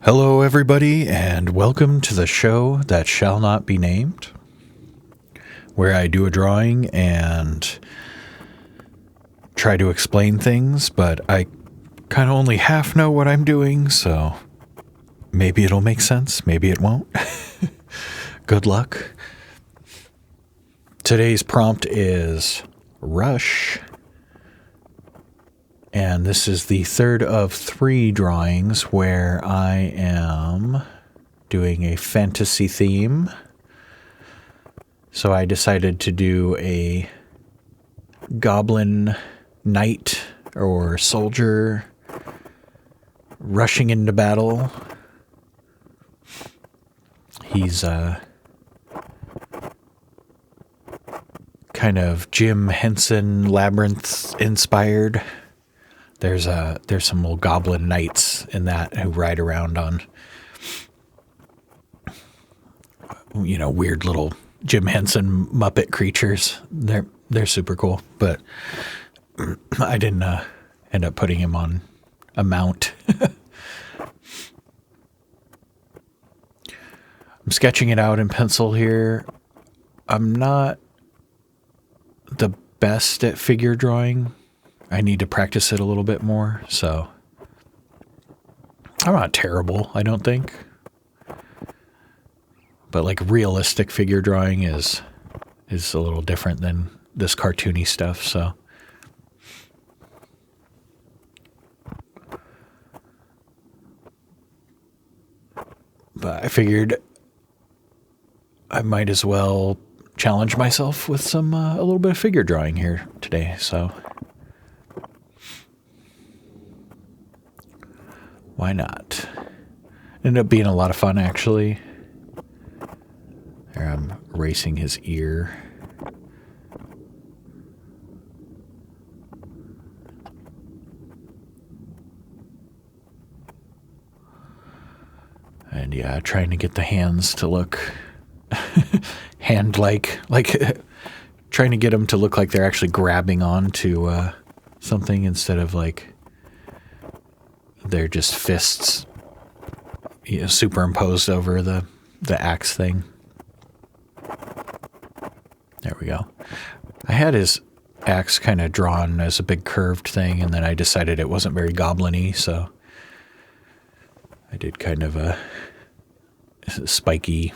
Hello, everybody, and welcome to the show that shall not be named, where I do a drawing and try to explain things, but I kind of only half know what I'm doing, so maybe it'll make sense, maybe it won't. Good luck. Today's prompt is Rush, and this is the third of 3 drawings where I am doing a fantasy theme. So I decided to do a goblin knight or soldier rushing into battle. He's kind of Jim Henson Labyrinth inspired. There's some little goblin knights in that who ride around on, weird little Jim Henson Muppet creatures. They're super cool, but I didn't end up putting him on a mount. I'm sketching it out in pencil here. I'm not the best at figure drawing. I need to practice it a little bit more, so I'm not terrible, I don't think. But like realistic figure drawing is a little different than this cartoony stuff, so. But I figured I might as well challenge myself with some a little bit of figure drawing here today, so why not? Ended up being a lot of fun, actually. There, I'm erasing his ear. And yeah, trying to get the hands to look hand-like, trying to get them to look like they're actually grabbing onto something instead of like they're just fists, superimposed over the axe thing. There we go. I had his axe kind of drawn as a big curved thing, and then I decided it wasn't very goblin-y, so I did kind of a spiky,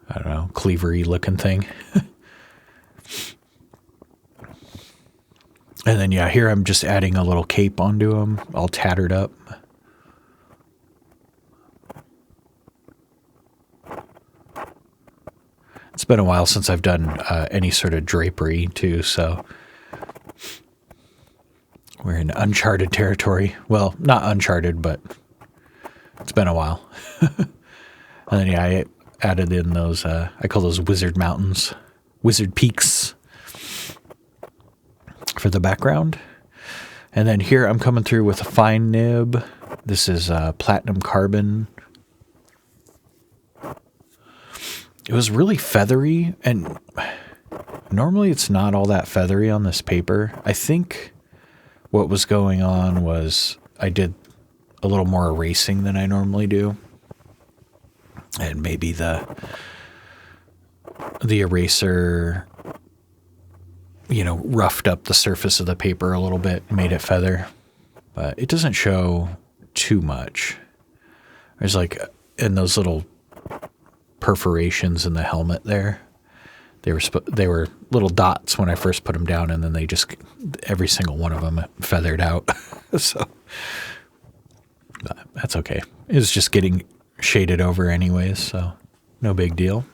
I don't know, cleavery looking thing. And then, yeah, here I'm just adding a little cape onto him, all tattered up. It's been a while since I've done any sort of drapery, too, so we're in uncharted territory. Well, not uncharted, but it's been a while. And then, yeah, I added in those, I call those wizard mountains, wizard peaks for the background. And then here I'm coming through with a fine nib. This is platinum carbon. It was really feathery, and normally it's not all that feathery on this paper. I think what was going on was I did a little more erasing than I normally do. And maybe the eraser, roughed up the surface of the paper a little bit, made it feather. But it doesn't show too much. There's like, in those little perforations in the helmet there, they were little dots when I first put them down, and then they just, every single one of them feathered out. So that's okay. It was just getting shaded over anyways, so no big deal.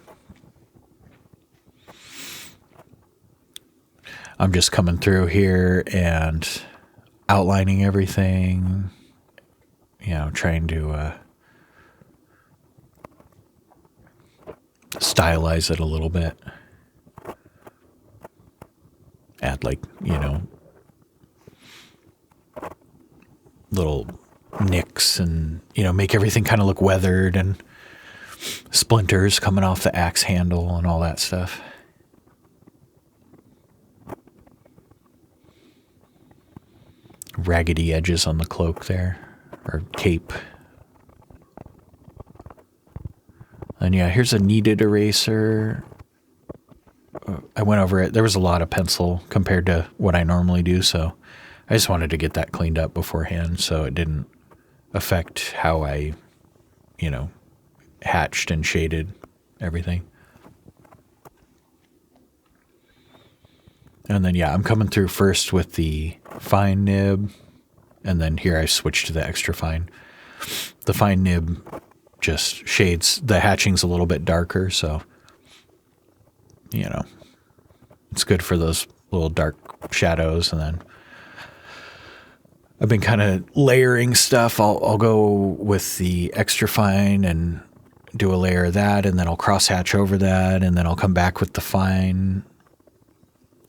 I'm just coming through here and outlining everything, trying to stylize it a little bit. Add little nicks and, make everything kind of look weathered and splinters coming off the axe handle and all that stuff. Raggedy edges on the cloak there. or cape. And yeah, here's a kneaded eraser. I went over it. There was a lot of pencil compared to what I normally do, so I just wanted to get that cleaned up beforehand so it didn't affect how I, hatched and shaded everything. And then, yeah, I'm coming through first with the fine nib, and then here I switch to the extra fine. The fine nib just shades, the hatching's a little bit darker, so, it's good for those little dark shadows. And then I've been kind of layering stuff. I'll go with the extra fine and do a layer of that, and then I'll cross hatch over that, and then I'll come back with the fine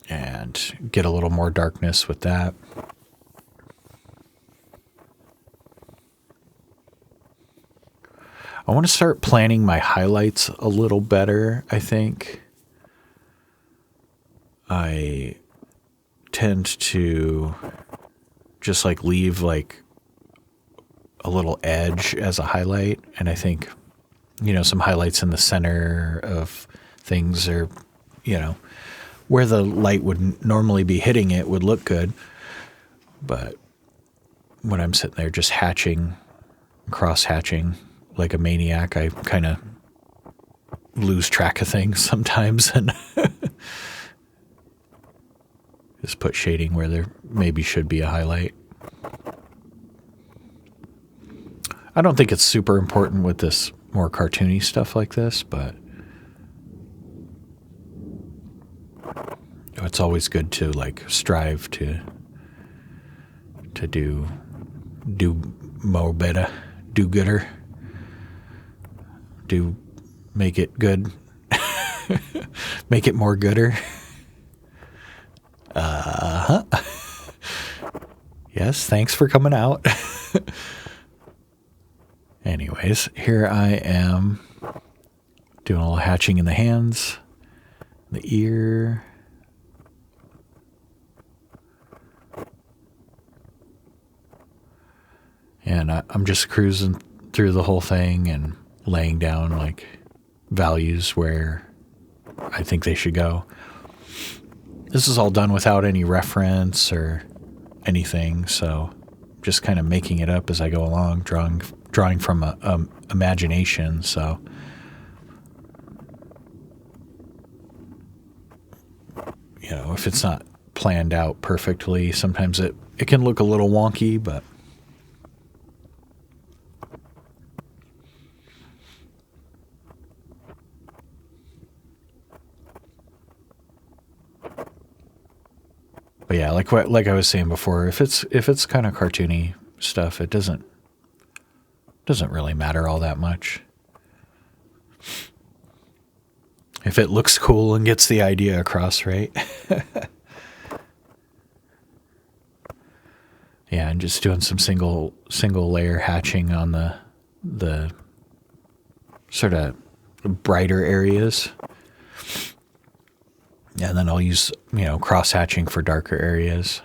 and get a little more darkness with that. I want to start planning my highlights a little better, I think. I tend to just leave a little edge as a highlight, and I think, some highlights in the center of things are, where the light would normally be hitting it would look good. But when I'm sitting there just hatching, cross hatching like a maniac, I kind of lose track of things sometimes and just put shading where there maybe should be a highlight. I don't think it's super important with this more cartoony stuff like this, but it's always good to strive to do more better, do gooder, make it good, make it more gooder. Yes, thanks for coming out. Anyways, here I am doing a little hatching in the hands, the ear. And I'm just cruising through the whole thing and laying down values where I think they should go. This is all done without any reference or anything, so just kind of making it up as I go along, drawing from imagination. So if it's not planned out perfectly, sometimes it can look a little wonky, but yeah, like I was saying before, if it's kind of cartoony stuff, it doesn't really matter all that much. If it looks cool and gets the idea across, right? Yeah, and just doing some single layer hatching on the sort of brighter areas. And then I'll use, cross hatching for darker areas.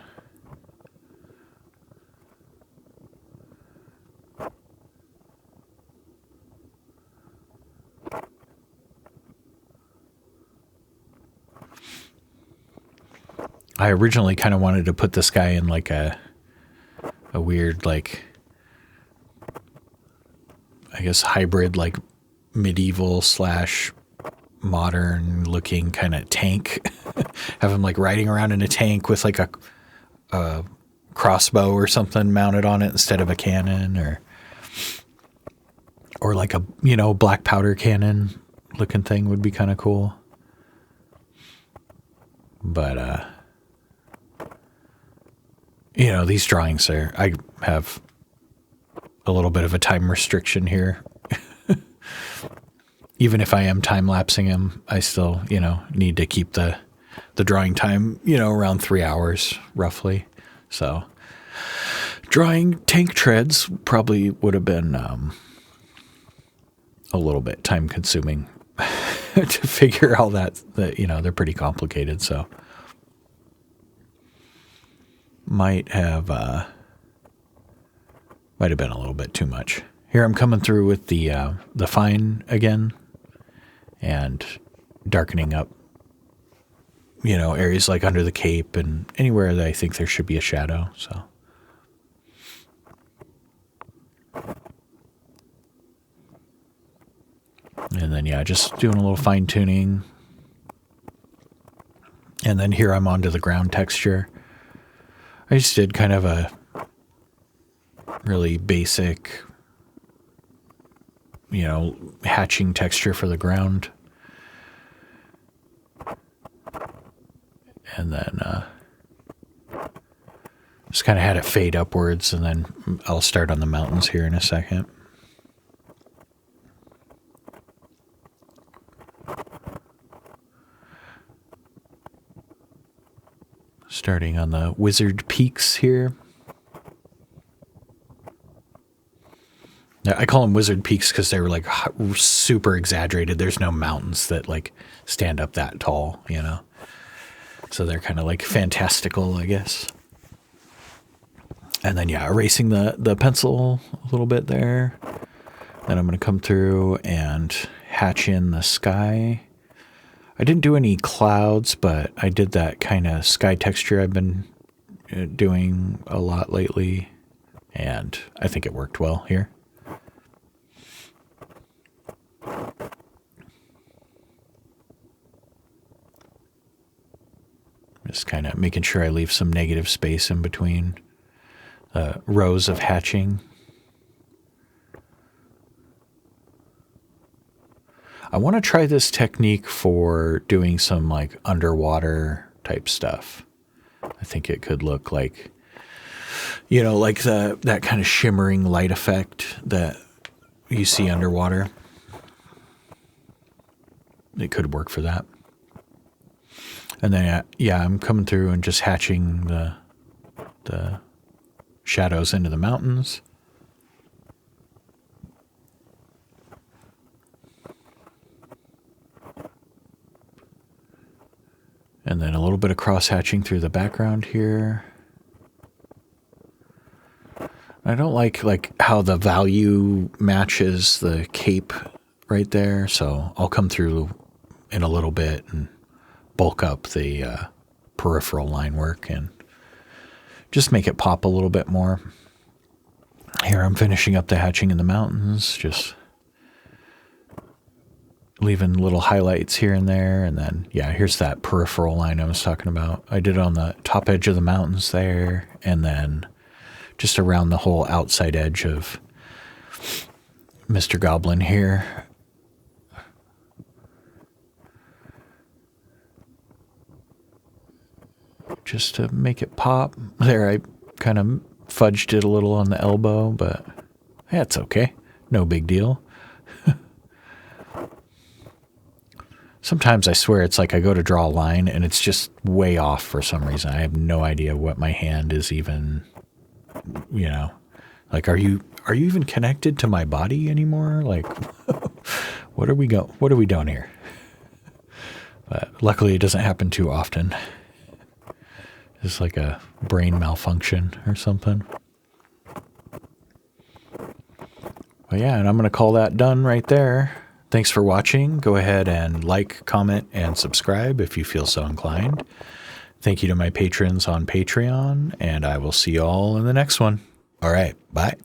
I originally kind of wanted to put this guy in a weird, I guess hybrid, medieval / modern looking kind of tank. Have him riding around in a tank with a crossbow or something mounted on it instead of a cannon, or a black powder cannon looking thing would be kind of cool. But these drawings I have a little bit of a time restriction here. Even if I am time-lapsing them, I still, need to keep the drawing time, around 3 hours, roughly. So drawing tank treads probably would have been a little bit time-consuming to figure all that, they're pretty complicated, so might have Might have been a little bit too much. Here I'm coming through with the fine again and darkening up, you know, areas like under the cape and anywhere that I think there should be a shadow. So. And then, yeah, just doing a little fine tuning. And then here I'm onto the ground texture. I just did kind of a really basic, you know, hatching texture for the ground. And then just kind of had it fade upwards, and then I'll start on the mountains here in a second. Starting on the wizard peaks here. I call them wizard peaks because they were like super exaggerated. There's no mountains that like stand up that tall, you know. So they're kind of like fantastical, I guess. And then, yeah, erasing the pencil a little bit there. Then I'm going to come through and hatch in the sky. I didn't do any clouds, but I did that kind of sky texture I've been doing a lot lately, and I think it worked well here. Just kind of making sure I leave some negative space in between rows of hatching. I want to try this technique for doing some like underwater type stuff. I think it could look like, you know, like that kind of shimmering light effect that you see underwater. It could work for that. And then, yeah, I'm coming through and just hatching the shadows into the mountains. And then a little bit of cross-hatching through the background here. I don't like how the value matches the cape right there, so I'll come through in a little bit and bulk up the peripheral line work and just make it pop a little bit more. Here I'm finishing up the hatching in the mountains, just leaving little highlights here and there. And then, yeah, here's that peripheral line I was talking about. I did it on the top edge of the mountains there, and then just around the whole outside edge of Mr. Goblin here. Just to make it pop. There, I kind of fudged it a little on the elbow, but that's okay. No big deal. Sometimes I swear it's like I go to draw a line and it's just way off for some reason. I have no idea what my hand is even, you know, like, are you even connected to my body anymore? Like, what are we doing here? But luckily it doesn't happen too often. It's like a brain malfunction or something. Well, yeah, and I'm going to call that done right there. Thanks for watching. Go ahead and like, comment, and subscribe if you feel so inclined. Thank you to my patrons on Patreon, and I will see you all in the next one. All right, bye.